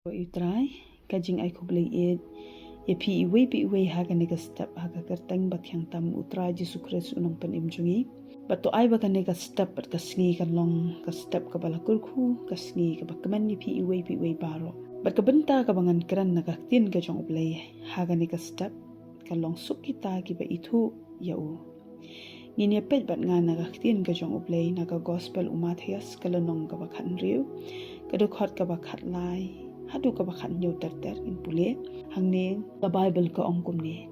Utrai kajing ai ko blai it ye pi iwe haga nega step haga kerteng bat yang tam utrai Jesu Kristus unong pen imjungi bat to ai baga nega step bat kasngi kan long ka step ka bala kurku kasngi ka bakaman ye pi iwe baro bat ka benta ka bangan keran naga tin ka jong blai haga nega step ka long suk kita ki ba itu yau ngini pet bat nga naga tin ka jong blai naga gospel umat hias kalanong ka bakhan riu kadukhat ka bakhat lai hadu ka bakhan nyo ter in pule hangne the bible ka ongkum ni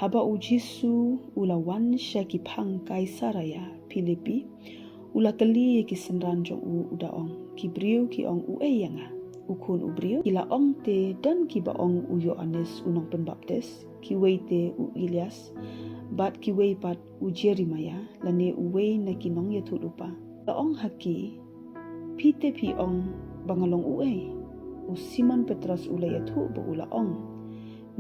haba u Jesu ula wan sha ki phang kaisaraya Filipi ula kali ki senran jong u udaong ki briu ki ong u eyanga ukun u briu ila ong te dan ki ba ong u Yohanes unong penbaptis ki weite u Ilyas bat ki wei pat u Jeremia lane u wei na kinong ye thulupa la ong haki pite pi ong bangalong u u Simon Petrus ulay atu ba ula ong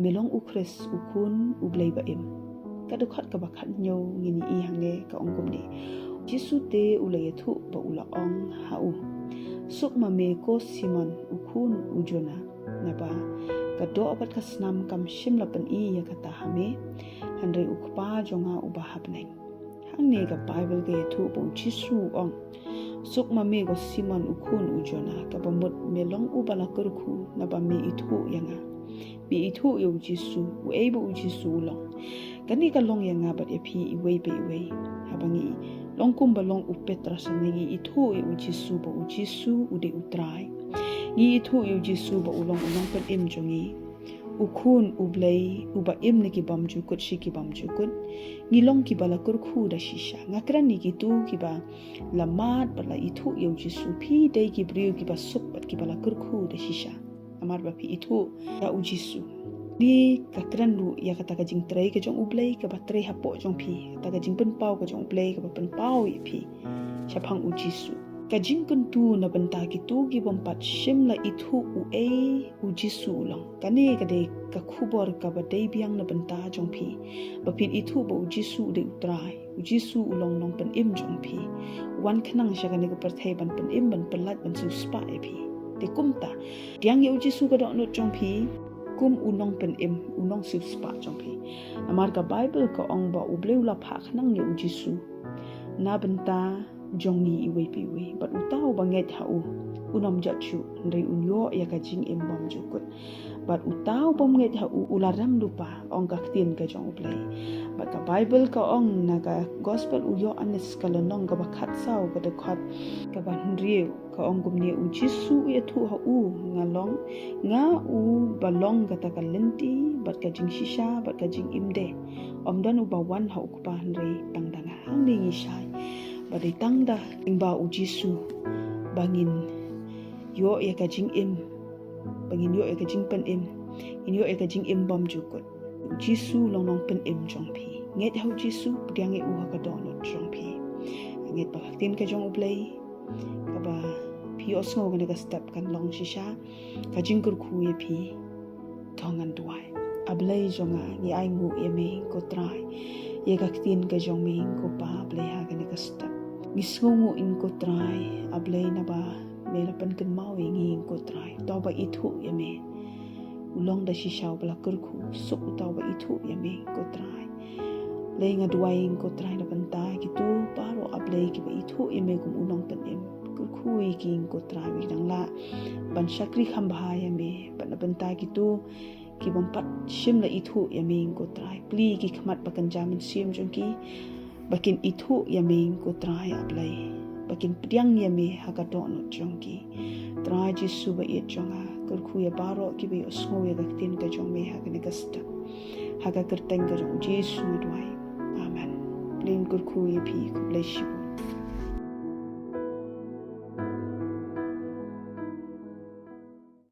melong u Chris ukun u blay ba im kadukhat ka bakhat nyo ngini i hangne ka ongkum ni Jesu te ulay atu ba ula ong hau suk ma me ko Simon ukun u Jona na ba ka do apat ka snam kam shimla pen i ya kata hame handre ukpa jonga u ba hapneng hangne ka Bible ke atu ba Jesu ong suk mame go Simon ukun ujona ka bamut melong ubala kurku na ba me itu yanga bi itu yo Jesu u able u Jesu long kani ka long yanga bat epi iwe be iwe habangi long kum balong u Petrus ngi itu yo Jesu ba u Jesu u de utrai ngi itu yo Jesu ba ulong pen im jongi ukun ublay uba im ni ki bam jukut shi ki bam jukut ngilong ki bala kurku da shisha ngakran ni gitu ki ba lamat bala itu yo Jesu pi dai ki briu ki ba suk bat ki bala kurku da shisha amar ba pi itu da u Jesu ni kakran lu ya kata ka jing trai ka jong ublay ka ba trai hapo jong pi kata ka jing pen pau ka jong ublay ka ba pen pau i pi syapang u Jesu kajing kuntu na benta kitu ki bompat shimla itu u Jesu long kane kade ka khubor ka badai biang na benta jongpi bapin itu ba u Jesu de utrai u Jesu ulong long pen im jongpi wan khanang sha kane ka perthai ban pen im ban pelat ban su spa epi de kumta diang ye u Jesu ka do no jongpi kum unong pen im unong su spa jongpi amar ka Bible ka ong ba u bleu la pha khanang ye u Jesu na benta jongi iwe piwe but utau banget hau unom jachu ndai unyo ya ka jing imbam jukut but utau banget hau ularang lupa ong ka tin ka jong play but ka Bible ka ong naga gospel u Yohanes kalanong ka bakhat saw ka dekhat ka banriu ka ong gumni u Jesu ya thu hau ngalong nga u balong ka takalenti but ka jing shisha but ka jing imde omdan u bawan hau ku panrei tangdanga hangni ngisai badai tangda ingba u Jesu bangin yo ya ka jing im bangin yo ya ka jing pen im in yo ya ka jing im bam jukut u Jesu long long pen im jong pi nget hau Jesu diang e u ha ka don jong pi nget ba tin ka jong ublay ka ba pi osno ga step kan long shisha ka jing kur khu ye pi thongan duai ablay jonga ni ai ngu ye me ko trai ye ka tin ka jong me ko pa blay ha ga step ngisngu in ko try ablay na ba melapan kan mau ingin ko try tau ba itu ya me ulong da shishaw bala kurku suk tau ba itu ya me ko try lay nga duwaing ko try na banta gitu paro ablay ki ba itu ya me kum ulong pen em kurku iking ko try bidang la ban shakri khamba ya me ban banta gitu ki bompat shim la itu ya me ko try pli ki khmat bakan jamin sim jongki bakin itu ya me ko try ablay bakin pediang ya me hakato no jongki try Jesu ba it jonga kurku ya baro ki be osmo ya gaktin ka jong me hakane gasta haka kerteng ka jong Jesu duai amen plain kurku ya pi ku bless you